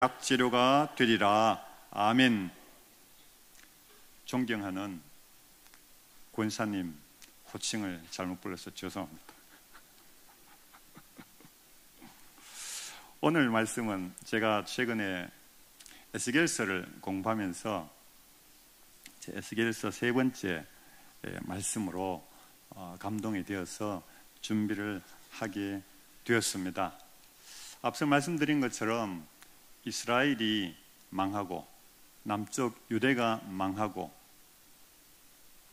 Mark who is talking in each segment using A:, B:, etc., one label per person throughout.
A: 약재료가 되리라. 아멘. 존경하는 권사님 호칭을 잘못 불러서 죄송합니다. 오늘 말씀은 제가 최근에 에스겔서를 공부하면서 에스겔서 세 번째 말씀으로 감동이 되어서 준비를 하게 되었습니다. 앞서 말씀드린 것처럼 이스라엘이 망하고 남쪽 유대가 망하고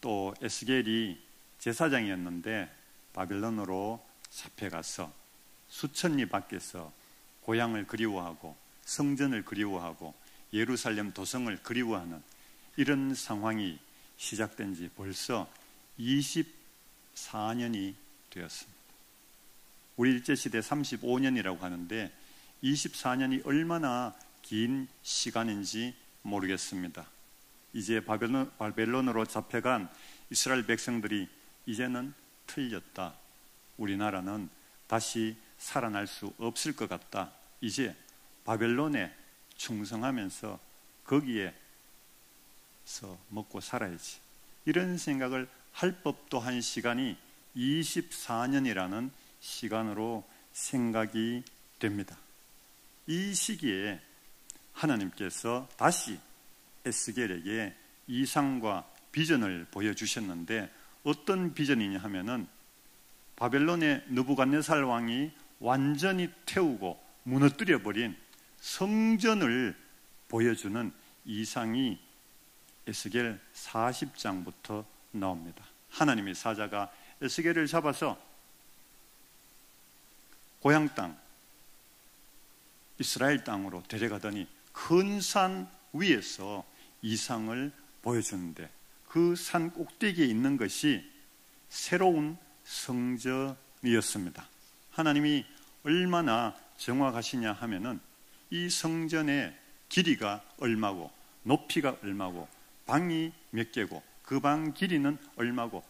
A: 또 에스겔이 제사장이었는데 바벨론으로 잡혀가서 수천리 밖에서 고향을 그리워하고 성전을 그리워하고 예루살렘 도성을 그리워하는 이런 상황이 시작된 지 벌써 24년이 되었습니다. 우리 일제시대 35년이라고 하는데 24년이 얼마나 긴 시간인지 모르겠습니다. 이제 바벨론으로 잡혀간 이스라엘 백성들이 이제는 틀렸다. 우리나라는 다시 살아날 수 없을 것 같다. 이제 바벨론에 충성하면서 거기에서 먹고 살아야지. 이런 생각을 할 법도 한 시간이 24년이라는 시간으로 생각이 됩니다. 이 시기에 하나님께서 다시 에스겔에게 이상과 비전을 보여주셨는데 어떤 비전이냐 하면은 바벨론의 느부갓네살 왕이 완전히 태우고 무너뜨려버린 성전을 보여주는 이상이 에스겔 40장부터 나옵니다. 하나님의 사자가 에스겔을 잡아서 고향 땅 이스라엘 땅으로 데려가더니 큰 산 위에서 이상을 보여주는데 그 산 꼭대기에 있는 것이 새로운 성전이었습니다. 하나님이 얼마나 정확하시냐 하면은 이 성전의 길이가 얼마고 높이가 얼마고 방이 몇 개고 그 방 길이는 얼마고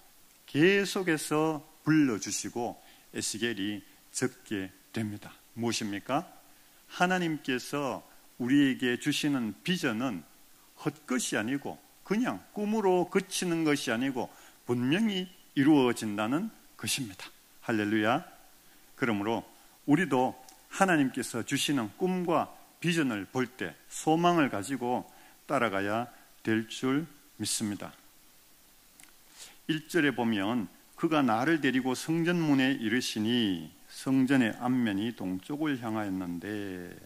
A: 계속해서 불러주시고 에스겔이 적게 됩니다. 무엇입니까? 하나님께서 우리에게 주시는 비전은 헛것이 아니고 그냥 꿈으로 그치는 것이 아니고 분명히 이루어진다는 것입니다. 할렐루야. 그러므로 우리도 하나님께서 주시는 꿈과 비전을 볼 때 소망을 가지고 따라가야 될 줄 믿습니다. 1절에 보면 그가 나를 데리고 성전문에 이르시니 성전의 앞면이 동쪽을 향하였는데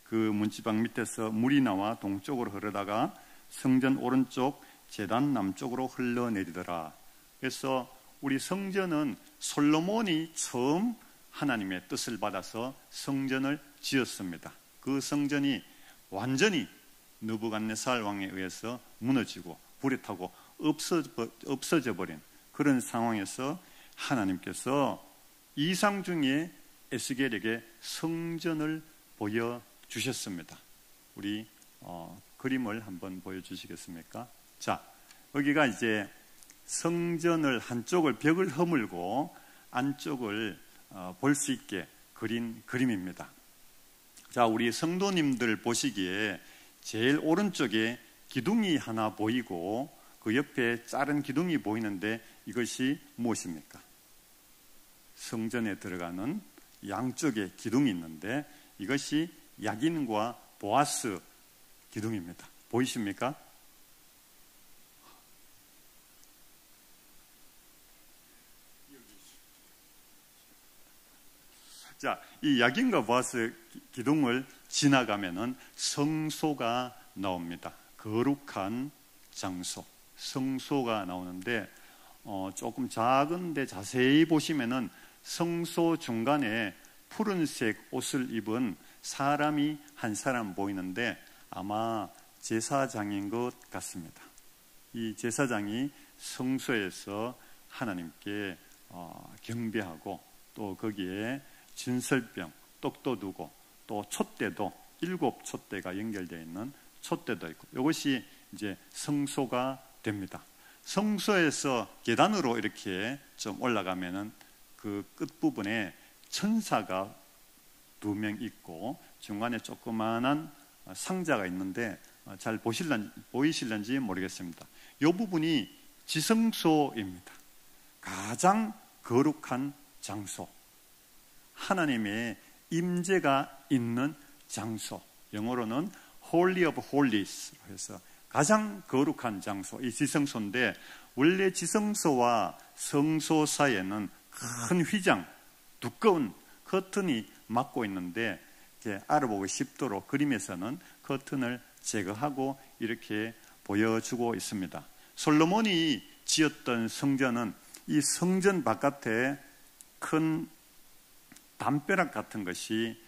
A: 그 문지방 밑에서 물이 나와 동쪽으로 흐르다가 성전 오른쪽 제단 남쪽으로 흘러내리더라. 그래서 우리 성전은 솔로몬이 처음 하나님의 뜻을 받아서 성전을 지었습니다. 그 성전이 완전히 느부갓네살 왕에 의해서 무너지고 불에 타고 없어져 버린 그런 상황에서 하나님께서 이상 중에 에스겔에게 성전을 보여주셨습니다. 우리 그림을 한번 보여주시겠습니까? 자, 여기가 이제 성전을 한쪽을 벽을 허물고 안쪽을 볼 수 있게 그린 그림입니다. 자, 우리 성도님들 보시기에 제일 오른쪽에 기둥이 하나 보이고 그 옆에 작은 기둥이 보이는데 이것이 무엇입니까? 성전에 들어가는 양쪽에 기둥이 있는데 이것이 야긴과 보아스 기둥입니다. 보이십니까? 자, 이 야긴과 보아스 기둥을 지나가면은 성소가 나옵니다. 거룩한 장소, 성소가 나오는데 조금 작은데 자세히 보시면은 성소 중간에 푸른색 옷을 입은 사람이 한 사람 보이는데 아마 제사장인 것 같습니다. 이 제사장이 성소에서 하나님께 경배하고 또 거기에 진설병, 떡도 두고 또 촛대도 7 촛대가 연결되어 있는 촛대도 있고 이것이 이제 성소가 됩니다. 성소에서 계단으로 이렇게 좀 올라가면은 그 끝부분에 천사가 2명 있고 중간에 조그만한 상자가 있는데 잘 보이실런지 모르겠습니다. 이 부분이 지성소입니다. 가장 거룩한 장소, 하나님의 임재가 있는 장소, 영어로는 Holy of Holies 해서 가장 거룩한 장소, 이 지성소인데, 원래 지성소와 성소 사이에는 큰 휘장, 두꺼운 커튼이 막고 있는데, 이렇게 알아보기 쉽도록 그림에서는 커튼을 제거하고 이렇게 보여주고 있습니다. 솔로몬이 지었던 성전은 이 성전 바깥에 큰 담벼락 같은 것이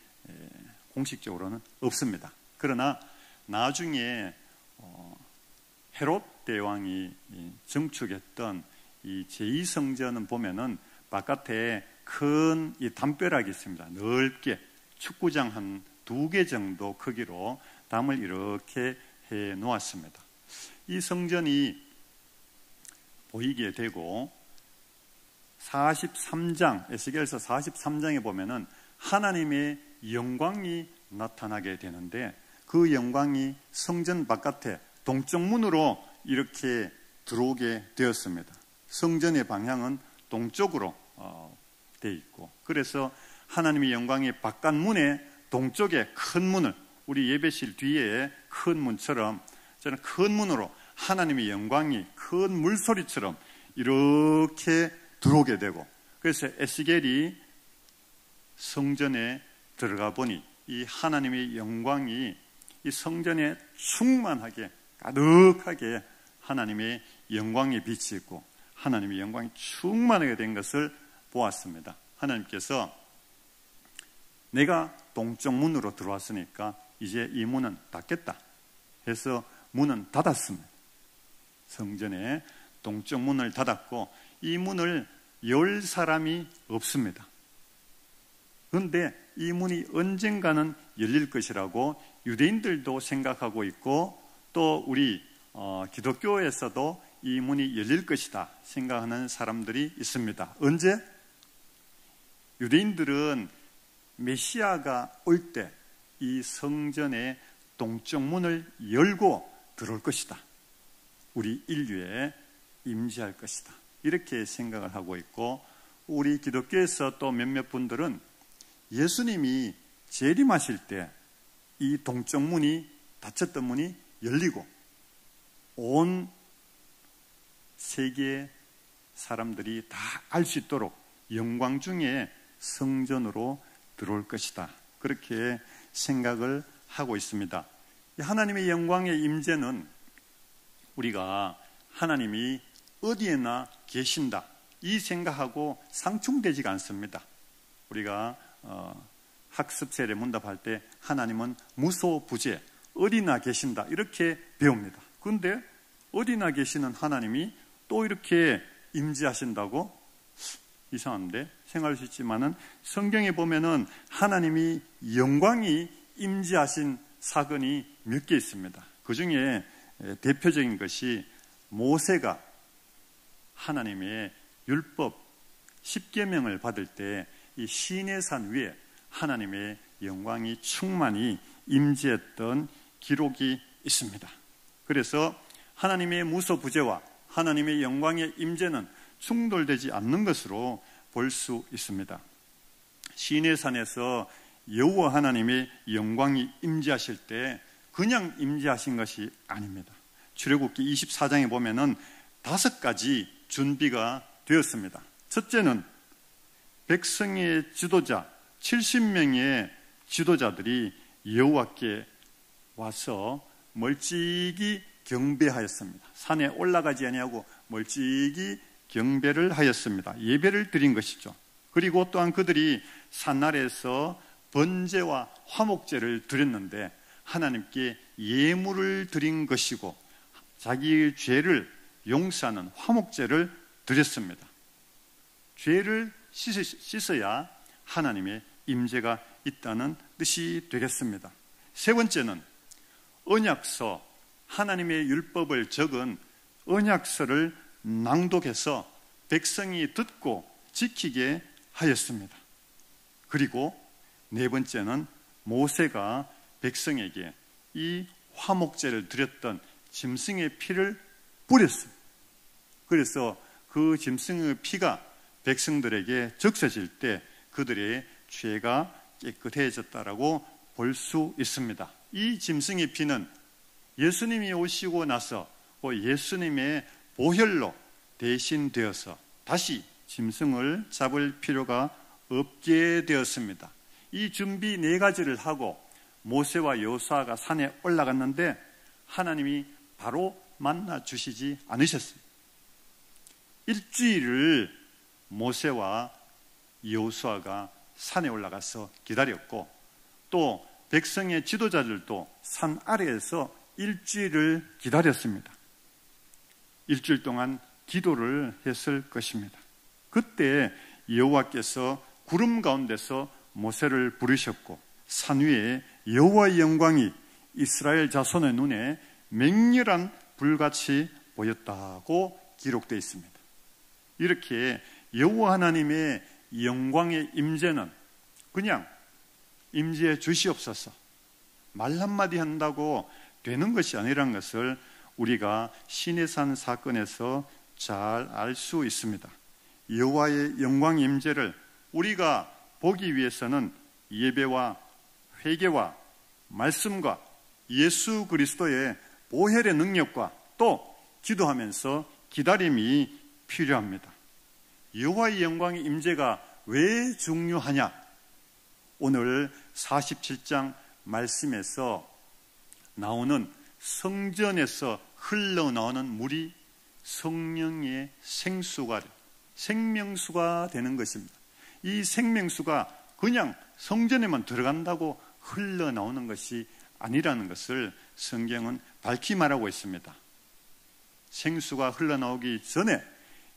A: 공식적으로는 없습니다. 그러나 나중에 헤롯 대왕이 증축했던 이 제2성전은 보면은 바깥에 큰 이 담벼락이 있습니다. 넓게 축구장 한 2개 정도 크기로 담을 이렇게 해 놓았습니다. 이 성전이 보이게 되고 43장, 에스겔서 43장에 보면은 하나님의 영광이 나타나게 되는데, 그 영광이 성전 바깥에 동쪽 문으로 이렇게 들어오게 되었습니다. 성전의 방향은 동쪽으로 되어 있고, 그래서 하나님의 영광이 바깥 문에 동쪽에 큰 문을, 우리 예배실 뒤에 큰 문처럼 저는 큰 문으로 하나님의 영광이 큰 물소리처럼 이렇게 들어오게 되고, 그래서 에스겔이 성전에 들어가 보니 이 하나님의 영광이 이 성전에 충만하게 가득하게 하나님의 영광의 빛이 있고 하나님의 영광이 충만하게 된 것을 보았습니다. 하나님께서 내가 동쪽 문으로 들어왔으니까 이제 이 문은 닫겠다 해서 문은 닫았습니다. 성전의 동쪽 문을 닫았고 이 문을 열 사람이 없습니다. 그런데 이 문이 언젠가는 열릴 것이라고 유대인들도 생각하고 있고, 또 우리 기독교에서도 이 문이 열릴 것이다 생각하는 사람들이 있습니다. 언제? 유대인들은 메시아가 올 때 이 성전의 동쪽 문을 열고 들어올 것이다. 우리 인류에 임재할 것이다. 이렇게 생각을 하고 있고, 우리 기독교에서 또 몇몇 분들은 예수님이 재림하실 때 이 동쪽 문이, 닫혔던 문이 열리고 온 세계 사람들이 다 알 수 있도록 영광 중에 성전으로 들어올 것이다. 그렇게 생각을 하고 있습니다. 하나님의 영광의 임재는 우리가 하나님이 어디에나 계신다 이 생각하고 상충되지가 않습니다. 우리가 학습 세례 문답할 때 하나님은 무소부재 어디나 계신다 이렇게 배웁니다. 그런데 어디나 계시는 하나님이 또 이렇게 임재하신다고? 이상한데 생각할 수 있지만은 성경에 보면은 하나님이 영광이 임재하신 사건이 몇 개 있습니다. 그 중에 대표적인 것이 모세가 하나님의 율법 10계명을 받을 때 이 시내산 위에 하나님의 영광이 충만히 임재했던 기록이 있습니다. 그래서 하나님의 무소부재와 하나님의 영광의 임재는 충돌되지 않는 것으로 볼 수 있습니다. 시내산에서 여호와 하나님의 영광이 임재하실 때 그냥 임재하신 것이 아닙니다. 출애굽기 24장에 보면은 5가지 준비가 되었습니다. 첫째는 백성의 지도자 70명의 지도자들이 여호와께 와서 멀찍이 경배하였습니다. 산에 올라가지 아니하고 멀찍이 경배를 하였습니다. 예배를 드린 것이죠. 그리고 또한 그들이 산 아래에서 번제와 화목제를 드렸는데 하나님께 예물을 드린 것이고 자기의 죄를 용서하는 화목제를 드렸습니다. 죄를 씻어야 하나님의 임재가 있다는 뜻이 되겠습니다. 세 번째는 언약서, 하나님의 율법을 적은 언약서를 낭독해서 백성이 듣고 지키게 하였습니다. 그리고 네 번째는 모세가 백성에게 이 화목제를 드렸던 짐승의 피를 뿌렸어요. 그래서 그 짐승의 피가 백성들에게 적셔질 때 그들의 죄가 깨끗해졌다라고 볼 수 있습니다. 이 짐승의 피는 예수님이 오시고 나서 예수님의 보혈로 대신되어서 다시 짐승을 잡을 필요가 없게 되었습니다. 이 준비 4가지를 하고 모세와 여호수아가 산에 올라갔는데 하나님이 바로 만나 주시지 않으셨어요. 일주일을 모세와 여호수아가 산에 올라가서 기다렸고 또 백성의 지도자들도 산 아래에서 일주일을 기다렸습니다. 일주일 동안 기도를 했을 것입니다. 그때 여호와께서 구름 가운데서 모세를 부르셨고 산 위에 여호와의 영광이 이스라엘 자손의 눈에 맹렬한 불같이 보였다고 기록되어 있습니다. 이렇게 여호와 하나님의 영광의 임재는 그냥 임재해 주시옵소서 말 한마디 한다고 되는 것이 아니라는 것을 우리가 시내산 사건에서 잘 알 수 있습니다. 여호와의 영광 임재를 우리가 보기 위해서는 예배와 회개와 말씀과 예수 그리스도의 보혈의 능력과 또 기도하면서 기다림이 필요합니다. 여호와의 영광의 임재가 왜 중요하냐? 오늘 47장 말씀에서 나오는 성전에서 흘러나오는 물이 성령의 생명수가 되는 것입니다. 이 생명수가 그냥 성전에만 들어간다고 흘러나오는 것이 아니라는 것을 성경은 밝히 말하고 있습니다. 생수가 흘러나오기 전에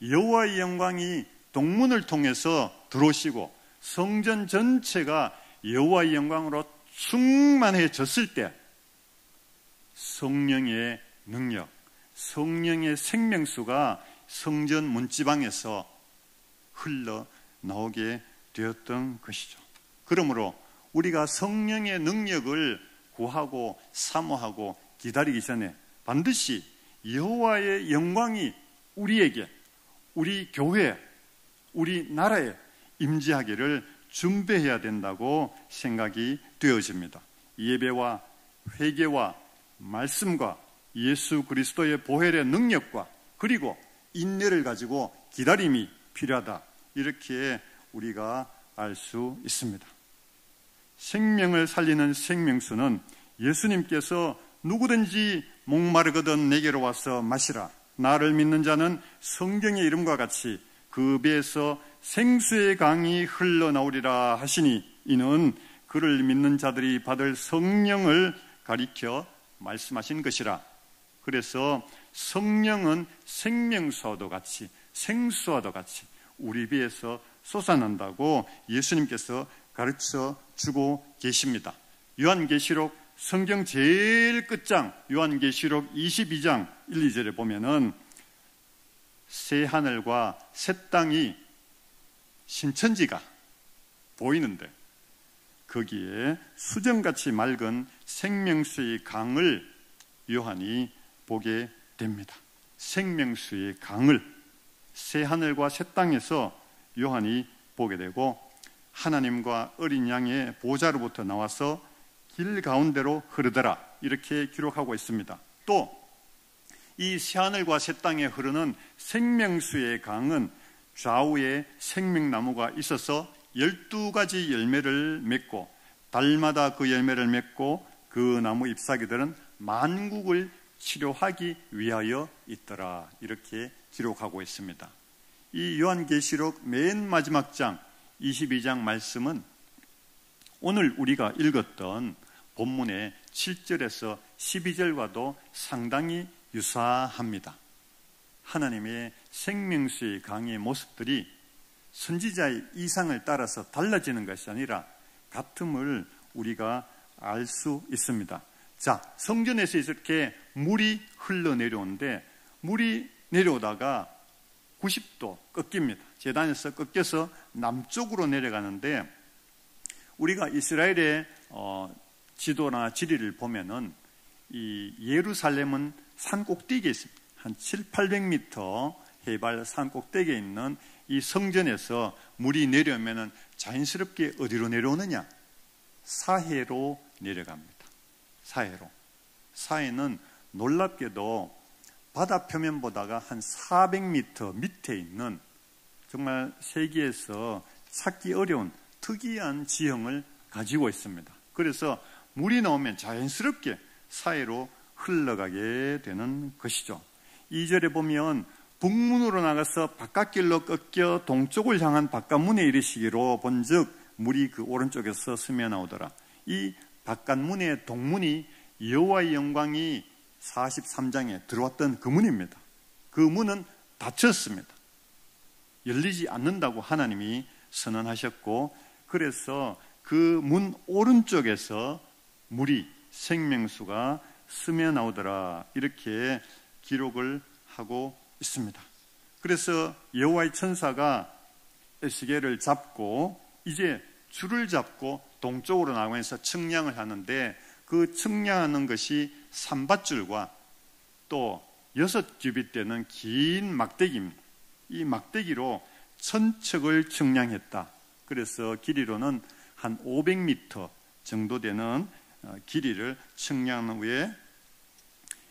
A: 여호와의 영광이 동문을 통해서 들어오시고 성전 전체가 여호와의 영광으로 충만해졌을 때 성령의 능력, 성령의 생명수가 성전 문지방에서 흘러나오게 되었던 것이죠. 그러므로 우리가 성령의 능력을 구하고 사모하고 기다리기 전에 반드시 여호와의 영광이 우리에게, 우리 교회, 우리 나라에 임재하기를 준비해야 된다고 생각이 되어집니다. 예배와 회개와 말씀과 예수 그리스도의 보혈의 능력과 그리고 인내를 가지고 기다림이 필요하다. 이렇게 우리가 알 수 있습니다. 생명을 살리는 생명수는 예수님께서 누구든지 목마르거든 내게로 와서 마시라. 나를 믿는 자는 성경의 이름과 같이 그 배에서 생수의 강이 흘러나오리라 하시니 이는 그를 믿는 자들이 받을 성령을 가리켜 말씀하신 것이라. 그래서 성령은 생명수와도 같이 생수와도 같이 우리 배에서 솟아난다고 예수님께서 가르쳐 주고 계십니다. 요한계시록 성경 제일 끝장 요한계시록 22장 1, 2절에 보면은 새 하늘과 새 땅이 신천지가 보이는데 거기에 수정같이 맑은 생명수의 강을 요한이 보게 됩니다. 생명수의 강을 새 하늘과 새 땅에서 요한이 보게 되고 하나님과 어린 양의 보좌로부터 나와서 길 가운데로 흐르더라 이렇게 기록하고 있습니다. 또 이 새하늘과 새 땅에 흐르는 생명수의 강은 좌우에 생명나무가 있어서 12가지 열매를 맺고 달마다 그 열매를 맺고 그 나무 잎사귀들은 만국을 치료하기 위하여 있더라 이렇게 기록하고 있습니다. 이 요한계시록 맨 마지막 장 22장 말씀은 오늘 우리가 읽었던 본문의 7절에서 12절과도 상당히 유사합니다. 하나님의 생명수의 강의 모습들이 선지자의 이상을 따라서 달라지는 것이 아니라 같음을 우리가 알 수 있습니다. 자, 성전에서 이렇게 물이 흘러내려오는데 물이 내려오다가 90도 꺾입니다. 제단에서 꺾여서 남쪽으로 내려가는데 우리가 이스라엘의 지도나 지리를 보면은 이 예루살렘은 산 꼭대기에 있습니다. 한 700~800m 해발 산 꼭대기에 있는 이 성전에서 물이 내려오면은 자연스럽게 어디로 내려오느냐? 사해로 내려갑니다. 사해로. 사해는 놀랍게도 바다 표면보다가 한 400m 밑에 있는 정말 세계에서 찾기 어려운 특이한 지형을 가지고 있습니다. 그래서 물이 나오면 자연스럽게 사해로 흘러가게 되는 것이죠. 2절에 보면 북문으로 나가서 바깥길로 꺾여 동쪽을 향한 바깥문에 이르시기로 본즉 물이 그 오른쪽에서 스며 나오더라. 이 바깥문의 동문이 여호와의 영광이 43장에 들어왔던 그 문입니다. 그 문은 닫혔습니다. 열리지 않는다고 하나님이 선언하셨고, 그래서 그 문 오른쪽에서 물이 생명수가 스며 나오더라, 이렇게 기록을 하고 있습니다. 그래서 여호와의 천사가 에스겔을 잡고 이제 줄을 잡고 동쪽으로 나가면서 측량을 하는데, 그 측량하는 것이 삼밧줄과 또 6규빗 되는 긴 막대기입니다. 이 막대기로 천척을 측량했다. 그래서 길이로는 한 500m 정도 되는 길이를 측량한 후에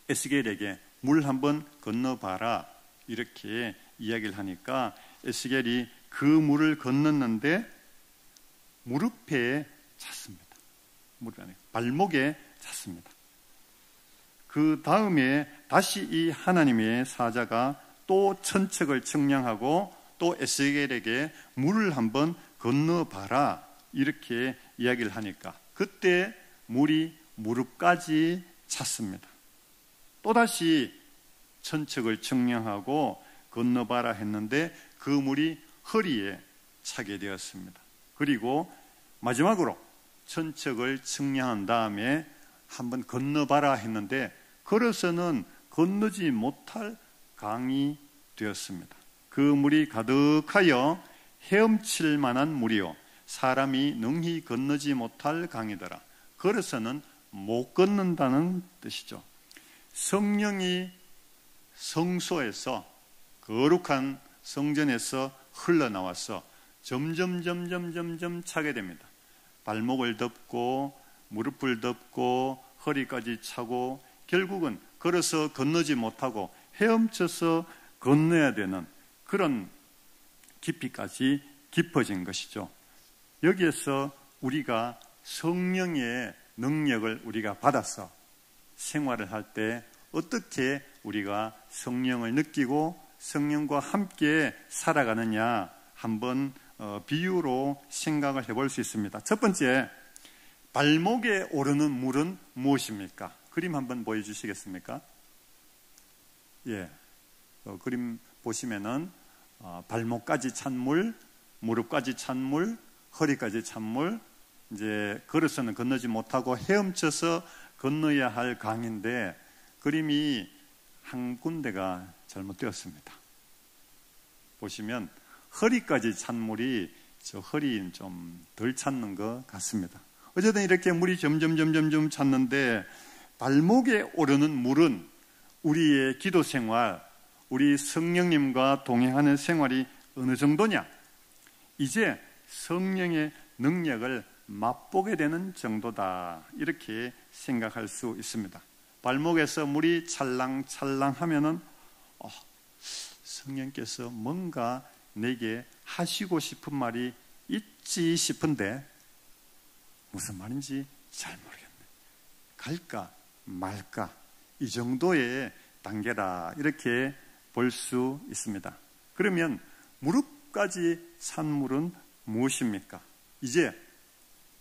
A: 에스겔에게 물 한번 건너봐라, 이렇게 이야기를 하니까 에스겔이 그 물을 건넜는데 무릎에 찼습니다. 무릎 안에 발목에 찼습니다. 그 다음에 다시 이 하나님의 사자가 또 천척을 측량하고 또 에스겔에게 물을 한번 건너봐라, 이렇게 이야기를 하니까 그때 물이 무릎까지 찼습니다. 또다시 천척을 측량하고 건너봐라 했는데 그 물이 허리에 차게 되었습니다. 그리고 마지막으로 천척을 측량한 다음에 한번 건너봐라 했는데 걸어서는 건너지 못할 강이 되었습니다. 그 물이 가득하여 헤엄칠 만한 물이요 사람이 능히 건너지 못할 강이더라. 걸어서는 못 건넌다는 뜻이죠. 성령이 성소에서, 거룩한 성전에서 흘러나와서 점점 차게 됩니다. 발목을 덮고 무릎을 덮고 허리까지 차고 결국은 걸어서 건너지 못하고 헤엄쳐서 건너야 되는 그런 깊이까지 깊어진 것이죠. 여기에서 우리가 성령의 능력을 우리가 받아서 생활을 할 때 어떻게 우리가 성령을 느끼고 성령과 함께 살아가느냐 한번 비유로 생각을 해볼 수 있습니다. 첫 번째, 발목에 오르는 물은 무엇입니까? 그림 한번 보여주시겠습니까? 예, 그림 보시면은 발목까지 찬 물, 무릎까지 찬 물, 허리까지 찬 물, 이제 걸어서는 건너지 못하고 헤엄쳐서 건너야 할 강인데 그림이 한 군데가 잘못되었습니다. 보시면 허리까지 찬 물이 저 허리는 좀 덜 찼는 것 같습니다. 어쨌든 이렇게 물이 점점 찼는데 발목에 오르는 물은 우리의 기도 생활, 우리 성령님과 동행하는 생활이 어느 정도냐? 이제 성령의 능력을 맛보게 되는 정도다, 이렇게 생각할 수 있습니다. 발목에서 물이 찰랑찰랑 하면은 성령께서 뭔가 내게 하시고 싶은 말이 있지 싶은데 무슨 말인지 잘 모르겠네. 갈까 말까, 이 정도의 단계라, 이렇게 볼 수 있습니다. 그러면 무릎까지 찬 물은 무엇입니까? 이제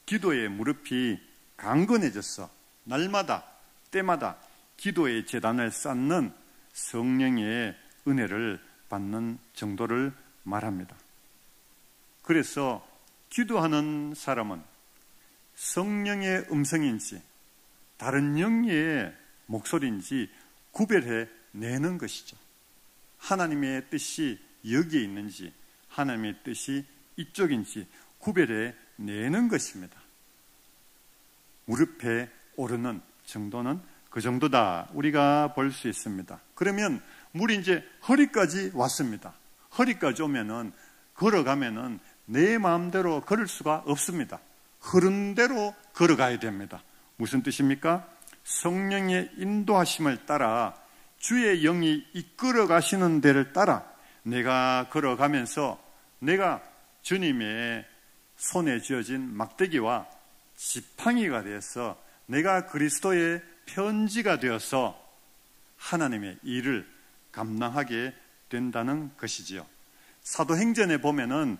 A: 기도의 무릎이 강건해져서 날마다 때마다 기도의 제단을 쌓는 성령의 은혜를 받는 정도를 말합니다. 그래서 기도하는 사람은 성령의 음성인지 다른 영의 목소리인지 구별해 내는 것이죠. 하나님의 뜻이 여기에 있는지 하나님의 뜻이 이쪽인지 구별해 내는 것입니다. 무릎에 오르는 정도는 그 정도다 우리가 볼 수 있습니다. 그러면 물이 이제 허리까지 왔습니다. 허리까지 오면은 걸어가면은 내 마음대로 걸을 수가 없습니다. 흐른 대로 걸어가야 됩니다. 무슨 뜻입니까? 성령의 인도하심을 따라 주의 영이 이끌어 가시는 데를 따라 내가 걸어가면서 내가 주님의 손에 쥐어진 막대기와 지팡이가 되어서 내가 그리스도의 편지가 되어서 하나님의 일을 감당하게 된다는 것이지요. 사도행전에 보면은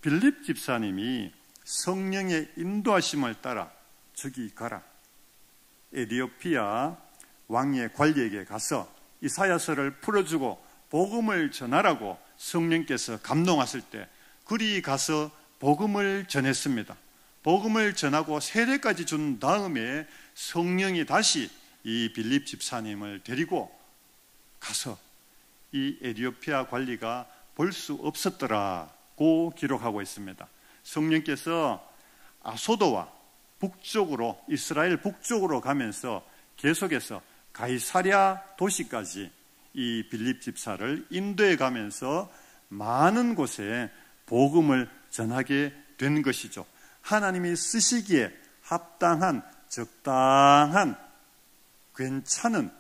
A: 빌립 집사님이 성령의 인도하심을 따라 저기 가라, 에디오피아 왕의 관리에게 가서 이사야서를 풀어주고 복음을 전하라고 성령께서 감동하실 때 그리 가서 복음을 전했습니다. 복음을 전하고 세례까지 준 다음에 성령이 다시 이 빌립 집사님을 데리고 가서 이 에디오피아 관리가 볼 수 없었더라고 기록하고 있습니다. 성령께서 아소도와 북쪽으로, 이스라엘 북쪽으로 가면서 계속해서 가이사랴 도시까지 이 빌립 집사를 인도해 가면서 많은 곳에 복음을 전하게 된 것이죠. 하나님이 쓰시기에 합당한, 적당한, 괜찮은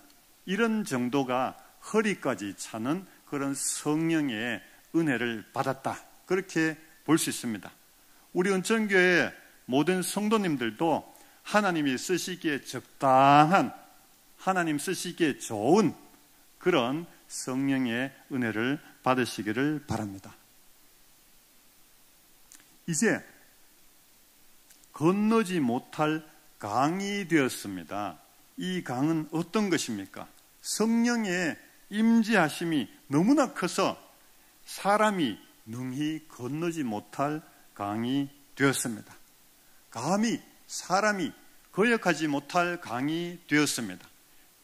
A: 이런 정도가 허리까지 차는 그런 성령의 은혜를 받았다, 그렇게 볼 수 있습니다. 우리 은천교회 모든 성도님들도 하나님이 쓰시기에 적당한, 하나님 쓰시기에 좋은 그런 성령의 은혜를 받으시기를 바랍니다. 이제 건너지 못할 강이 되었습니다. 이 강은 어떤 것입니까? 성령의 임재하심이 너무나 커서 사람이 능히 건너지 못할 강이 되었습니다. 감히 사람이 거역하지 못할 강이 되었습니다.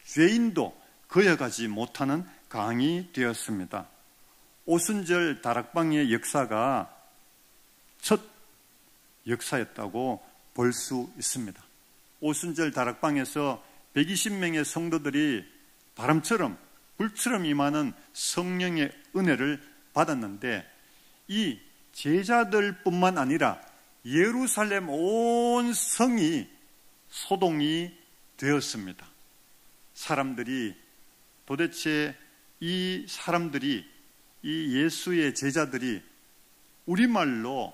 A: 죄인도 거역하지 못하는 강이 되었습니다. 오순절 다락방의 역사가 첫 역사였다고 볼 수 있습니다. 오순절 다락방에서 120명의 성도들이 바람처럼 불처럼 임하는 성령의 은혜를 받았는데 이 제자들뿐만 아니라 예루살렘 온 성이 소동이 되었습니다. 사람들이 도대체 이 사람들이, 이 예수의 제자들이 우리말로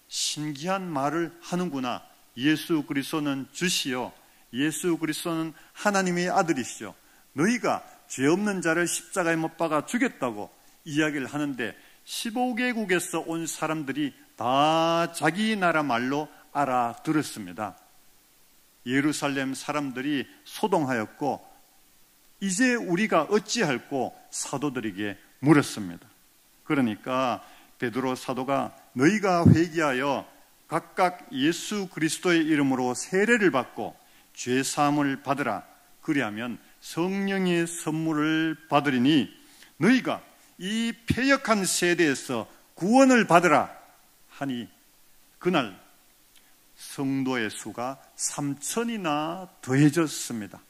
A: 신기한 말을 하는구나. 예수 그리스도는 주시요, 예수 그리스도는 하나님의 아들이시죠. 너희가 죄 없는 자를 십자가에 못 박아 죽였다고 이야기를 하는데 15개국에서 온 사람들이 다 자기 나라 말로 알아들었습니다. 예루살렘 사람들이 소동하였고 이제 우리가 어찌할꼬 사도들에게 물었습니다. 그러니까 베드로 사도가 너희가 회개하여 각각 예수 그리스도의 이름으로 세례를 받고 죄 사함을 받으라. 그리하면 성령의 선물을 받으리니 너희가 이 패역한 세대에서 구원을 받으라 하니 그날 성도의 수가 3,000이나 더해졌습니다.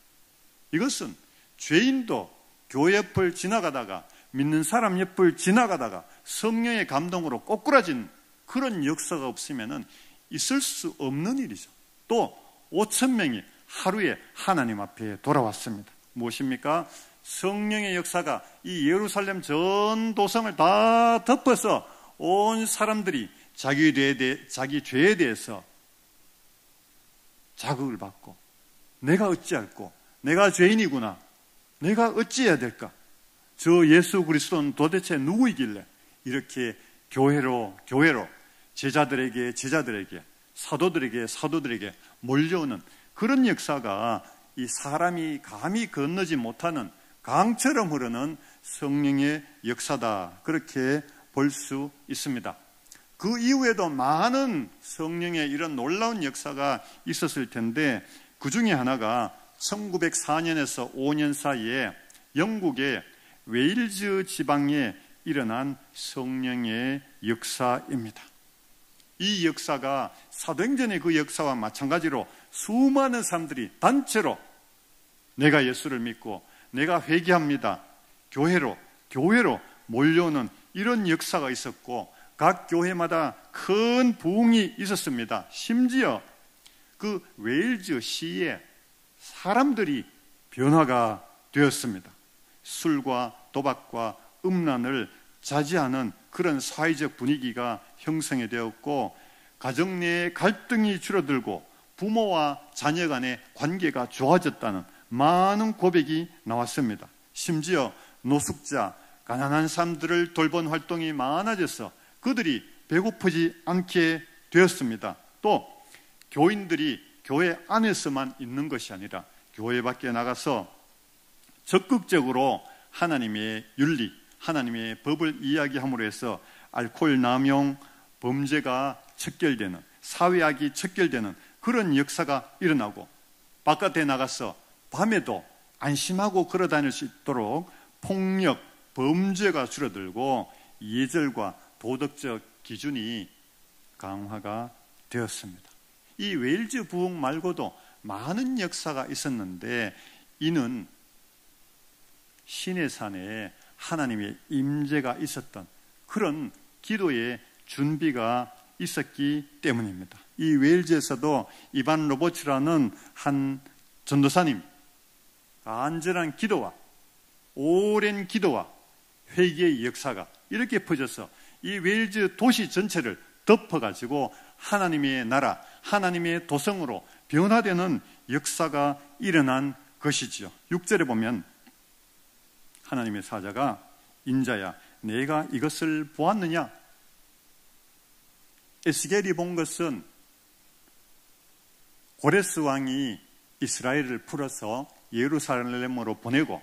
A: 이것은 죄인도 교회 옆을 지나가다가, 믿는 사람 옆을 지나가다가 성령의 감동으로 꼬꾸라진 그런 역사가 없으면 있을 수 없는 일이죠. 또 5,000명이 하루에 하나님 앞에 돌아왔습니다. 무엇입니까? 성령의 역사가 이 예루살렘 전 도성을 다 덮어서 온 사람들이 자기 죄에 대해서 자극을 받고 내가 어찌할꼬, 내가 죄인이구나, 내가 어찌해야 될까, 저 예수 그리스도는 도대체 누구이길래 이렇게 교회로 제자들에게 사도들에게 몰려오는 그런 역사가 이 사람이 감히 건너지 못하는 강처럼 흐르는 성령의 역사다, 그렇게 볼 수 있습니다. 그 이후에도 많은 성령의 이런 놀라운 역사가 있었을 텐데 그 중에 하나가 1904년에서 5년 사이에 영국의 웨일즈 지방에 일어난 성령의 역사입니다. 이 역사가 사도행전의 그 역사와 마찬가지로 수많은 사람들이 단체로 내가 예수를 믿고 내가 회개합니다, 교회로 몰려오는 이런 역사가 있었고, 각 교회마다 큰 부흥이 있었습니다. 심지어 그 웨일즈 시에 사람들이 변화가 되었습니다. 술과 도박과 음란을 자제하는 그런 사회적 분위기가 형성이 되었고, 가정 내의 갈등이 줄어들고 부모와 자녀 간의 관계가 좋아졌다는 많은 고백이 나왔습니다. 심지어 노숙자, 가난한 사람들을 돌본 활동이 많아져서 그들이 배고프지 않게 되었습니다. 또 교인들이 교회 안에서만 있는 것이 아니라 교회 밖에 나가서 적극적으로 하나님의 윤리, 하나님의 법을 이야기함으로 해서 알코올 남용, 범죄가 척결되는, 사회악이 척결되는 그런 역사가 일어나고, 바깥에 나가서 밤에도 안심하고 걸어다닐 수 있도록 폭력, 범죄가 줄어들고 예절과 도덕적 기준이 강화가 되었습니다. 이 웨일즈 부흥 말고도 많은 역사가 있었는데, 이는 시내산에 하나님의 임재가 있었던 그런 기도의 준비가 있었기 때문입니다. 이 웨일즈에서도 이반 로버츠라는 한 전도사님, 간절한 기도와 오랜 기도와 회개의 역사가 이렇게 퍼져서 이 웨일즈 도시 전체를 덮어가지고 하나님의 나라, 하나님의 도성으로 변화되는 역사가 일어난 것이지요. 6절에 보면 하나님의 사자가 인자야, 내가 이것을 보았느냐? 에스겔이 본 것은 고레스 왕이 이스라엘을 풀어서 예루살렘으로 보내고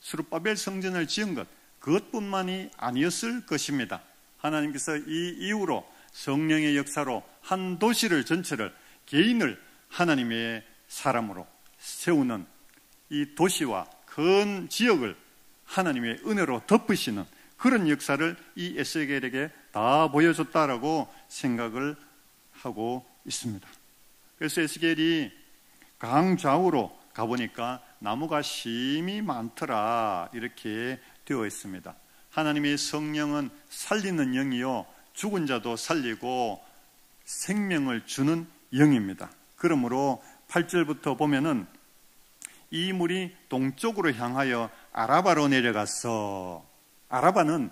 A: 스룹바벨 성전을 지은 것, 그것뿐만이 아니었을 것입니다. 하나님께서 이 이후로 성령의 역사로 한 도시를 전체를, 개인을 하나님의 사람으로 세우는 이 도시와 큰 지역을 하나님의 은혜로 덮으시는 그런 역사를 이 에스겔에게 다 보여줬다라고 생각을 하고 있습니다. 그래서 에스겔이 강 좌우로 가보니까 나무가 심이 많더라, 이렇게 되어 있습니다. 하나님의 성령은 살리는 영이요, 죽은 자도 살리고 생명을 주는 영입니다. 그러므로 8절부터 보면은 이 물이 동쪽으로 향하여 아라바로 내려가서, 아라바는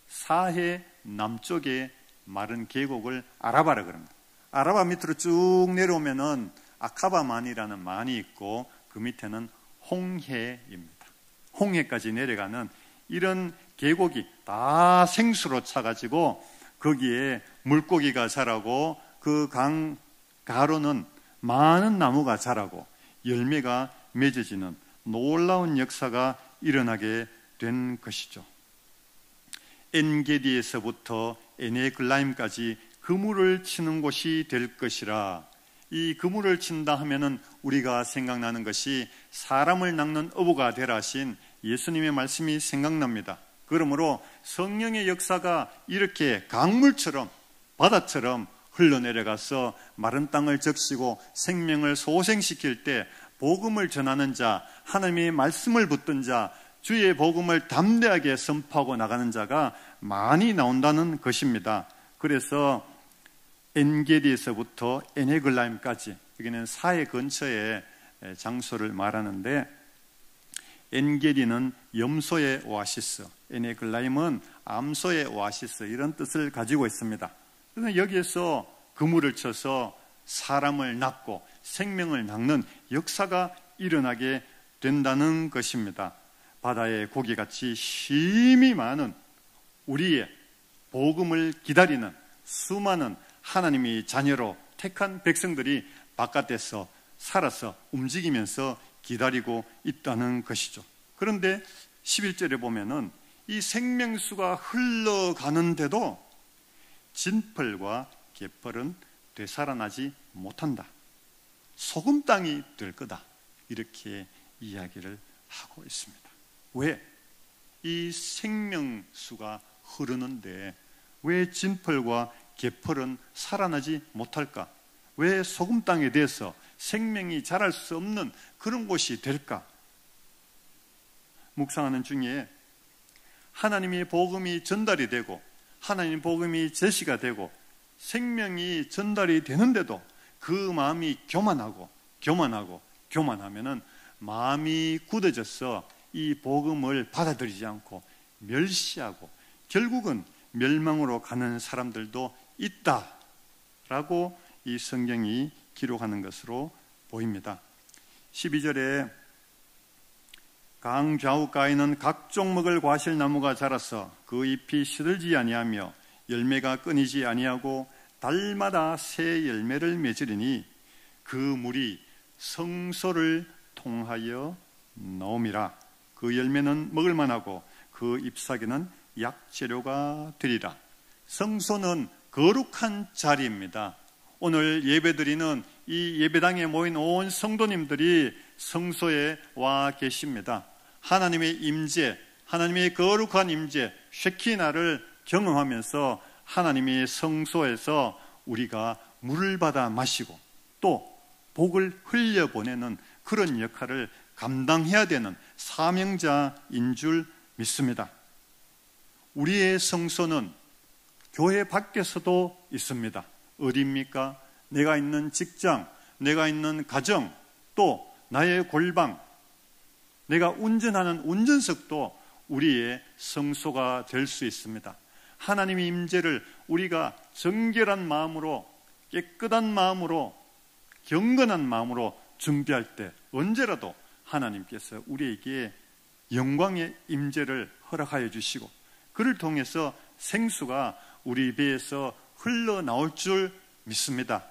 A: 사해 남쪽의 마른 계곡을 아라바라 그럽니다. 아라바 밑으로 쭉 내려오면은 아카바만이라는 만이 있고, 그 밑에는 홍해입니다. 홍해까지 내려가는 이런 계곡이 다 생수로 차가지고 거기에 물고기가 자라고, 그 강 가로는 많은 나무가 자라고 열매가 맺어지는 놀라운 역사가 일어나게 된 것이죠. 엔게디에서부터 에네글라임까지 그물을 치는 곳이 될 것이라. 이 그물을 친다 하면은 우리가 생각나는 것이 사람을 낚는 어부가 되라 하신 예수님의 말씀이 생각납니다. 그러므로 성령의 역사가 이렇게 강물처럼, 바다처럼 흘러내려가서 마른 땅을 적시고 생명을 소생시킬 때 복음을 전하는 자, 하나님의 말씀을 붙든 자, 주의 복음을 담대하게 선포하고 나가는 자가 많이 나온다는 것입니다. 그래서 엔게디에서부터 에네글라임까지, 여기는 사해 근처의 장소를 말하는데, 엔게디는 염소의 오아시스, 에네글라임은 암소의 오아시스, 이런 뜻을 가지고 있습니다. 그래서 여기에서 그물을 쳐서 사람을 낚고 생명을 낚는 역사가 일어나게 된다는 것입니다. 바다의 고기같이 힘이 많은 우리의 복음을 기다리는 수많은 하나님의 자녀로 택한 백성들이 바깥에서 살아서 움직이면서 기다리고 있다는 것이죠. 그런데 11절에 보면은 이 생명수가 흘러가는데도 진펄과 개펄은 되살아나지 못한다. 소금 땅이 될 거다. 이렇게 이야기를 하고 있습니다. 왜? 이 생명수가 흐르는데 왜 진펄과 개펄은 살아나지 못할까? 왜 소금 땅에 대해서 생명이 자랄 수 없는 그런 곳이 될까? 묵상하는 중에 하나님의 복음이 전달이 되고 하나님의 복음이 제시가 되고 생명이 전달이 되는데도 그 마음이 교만하면은 마음이 굳어져서 이 복음을 받아들이지 않고 멸시하고 결국은 멸망으로 가는 사람들도 있다라고 이 성경이 기록하는 것으로 보입니다. 12절에 강 좌우가에는 각종 먹을 과실나무가 자라서 그 잎이 시들지 아니하며 열매가 끊이지 아니하고 달마다 새 열매를 맺으리니 그 물이 성소를 통하여 나옴이라. 그 열매는 먹을 만하고 그 잎사귀는 약재료가 되리라. 성소는 거룩한 자리입니다. 오늘 예배드리는 이 예배당에 모인 온 성도님들이 성소에 와 계십니다. 하나님의 임재, 하나님의 거룩한 임재, 쉐키나를 경험하면서 하나님의 성소에서 우리가 물을 받아 마시고 또 복을 흘려보내는 그런 역할을 감당해야 되는 사명자인 줄 믿습니다. 우리의 성소는 교회 밖에서도 있습니다. 어디입니까? 내가 있는 직장, 내가 있는 가정, 또 나의 골방, 내가 운전하는 운전석도 우리의 성소가 될 수 있습니다. 하나님의 임재를 우리가 정결한 마음으로, 깨끗한 마음으로, 경건한 마음으로 준비할 때 언제라도 하나님께서 우리에게 영광의 임재를 허락하여 주시고 그를 통해서 생수가 우리 배에서 흘러나올 줄 믿습니다.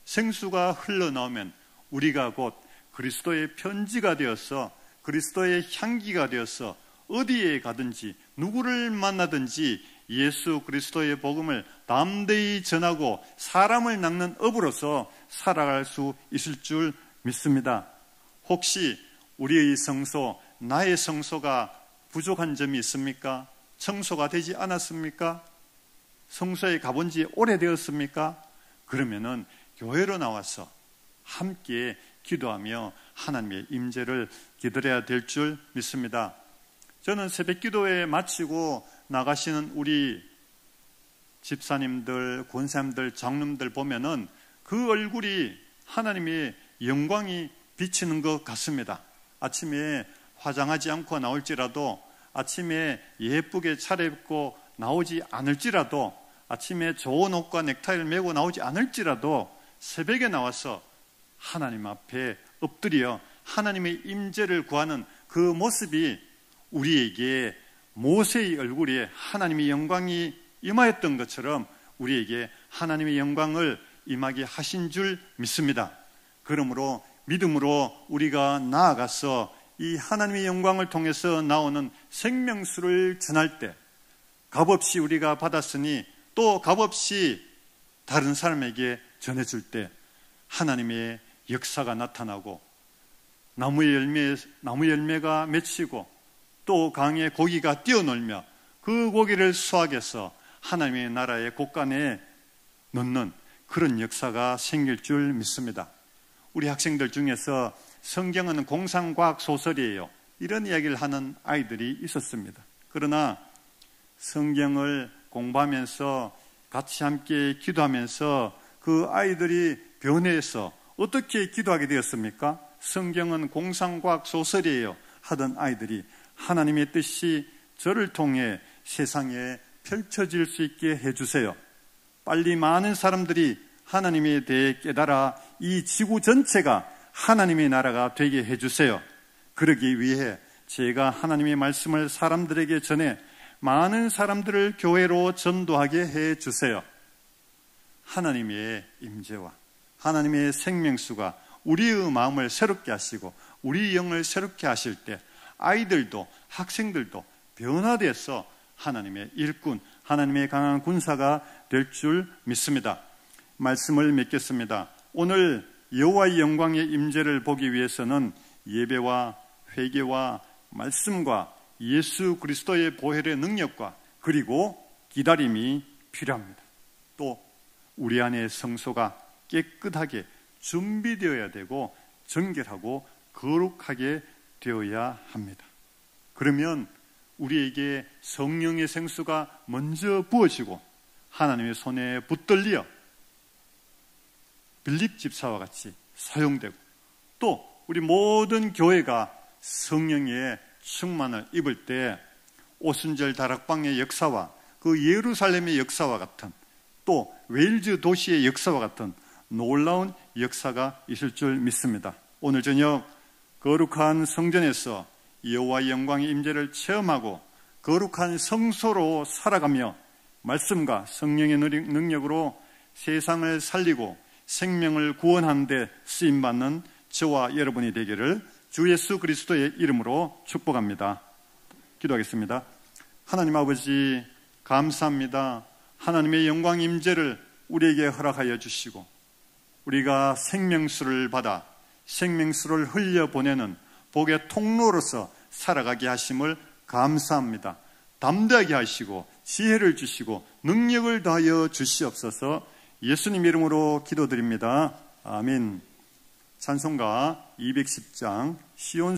A: 생수가 흘러나오면 우리가 곧 그리스도의 편지가 되어서 그리스도의 향기가 되어서 어디에 가든지 누구를 만나든지 예수 그리스도의 복음을 담대히 전하고 사람을 낚는 업으로서 살아갈 수 있을 줄 믿습니다. 혹시 우리의 성소, 나의 성소가 부족한 점이 있습니까? 청소가 되지 않았습니까? 성소에 가본 지 오래되었습니까? 그러면은 교회로 나와서 함께 기도하며 하나님의 임재를 기다려야 될 줄 믿습니다. 저는 새벽 기도회 마치고 나가시는 우리 집사님들, 권사님들, 장로님들 보면은 그 얼굴이 하나님의 영광이 비치는 것 같습니다. 아침에 화장하지 않고 나올지라도, 아침에 예쁘게 차려입고 나오지 않을지라도, 아침에 좋은 옷과 넥타이를 메고 나오지 않을지라도 새벽에 나와서 하나님 앞에 엎드려 하나님의 임재를 구하는 그 모습이 우리에게 모세의 얼굴에 하나님의 영광이 임하였던 것처럼 우리에게 하나님의 영광을 임하게 하신 줄 믿습니다. 그러므로 믿음으로 우리가 나아가서 이 하나님의 영광을 통해서 나오는 생명수를 전할 때 값없이 우리가 받았으니 또 값없이 다른 사람에게 전해줄 때 하나님의 역사가 나타나고 나무 열매가 맺히고 또 강에 고기가 뛰어놀며 그 고기를 수확해서 하나님의 나라의 곳간에 넣는 그런 역사가 생길 줄 믿습니다. 우리 학생들 중에서 성경은 공상과학 소설이에요, 이런 이야기를 하는 아이들이 있었습니다. 그러나 성경을 공부하면서 같이 함께 기도하면서 그 아이들이 변해서 어떻게 기도하게 되었습니까? 성경은 공상과학 소설이에요 하던 아이들이 하나님의 뜻이 저를 통해 세상에 펼쳐질 수 있게 해주세요. 빨리 많은 사람들이 하나님에 대해 깨달아 이 지구 전체가 하나님의 나라가 되게 해주세요. 그러기 위해 제가 하나님의 말씀을 사람들에게 전해 많은 사람들을 교회로 전도하게 해주세요. 하나님의 임재와 하나님의 생명수가 우리의 마음을 새롭게 하시고 우리 영을 새롭게 하실 때 아이들도 학생들도 변화돼서 하나님의 일꾼, 하나님의 강한 군사가 될 줄 믿습니다. 말씀을 맺겠습니다. 오늘 여호와의 영광의 임재를 보기 위해서는 예배와 회개와 말씀과 예수 그리스도의 보혈의 능력과 그리고 기다림이 필요합니다. 또 우리 안에 성소가 깨끗하게 준비되어야 되고 정결하고 거룩하게 되어야 합니다. 그러면 우리에게 성령의 생수가 먼저 부어지고 하나님의 손에 붙들려 빌립 집사와 같이 사용되고 또 우리 모든 교회가 성령의 충만을 입을 때 오순절 다락방의 역사와 그 예루살렘의 역사와 같은 또 웨일즈 도시의 역사와 같은 놀라운 역사가 있을 줄 믿습니다. 오늘 저녁 거룩한 성전에서 여호와의 영광의 임재를 체험하고 거룩한 성소로 살아가며 말씀과 성령의 능력으로 세상을 살리고 생명을 구원하는 데 쓰임받는 저와 여러분이 되기를 주 예수 그리스도의 이름으로 축복합니다. 기도하겠습니다. 하나님 아버지 감사합니다. 하나님의 영광 임재를 우리에게 허락하여 주시고 우리가 생명수를 받아 생명수를 흘려보내는 복의 통로로서 살아가게 하심을 감사합니다. 담대하게 하시고 지혜를 주시고 능력을 더하여 주시옵소서. 예수님 이름으로 기도드립니다. 아멘. 찬송가 210장 시온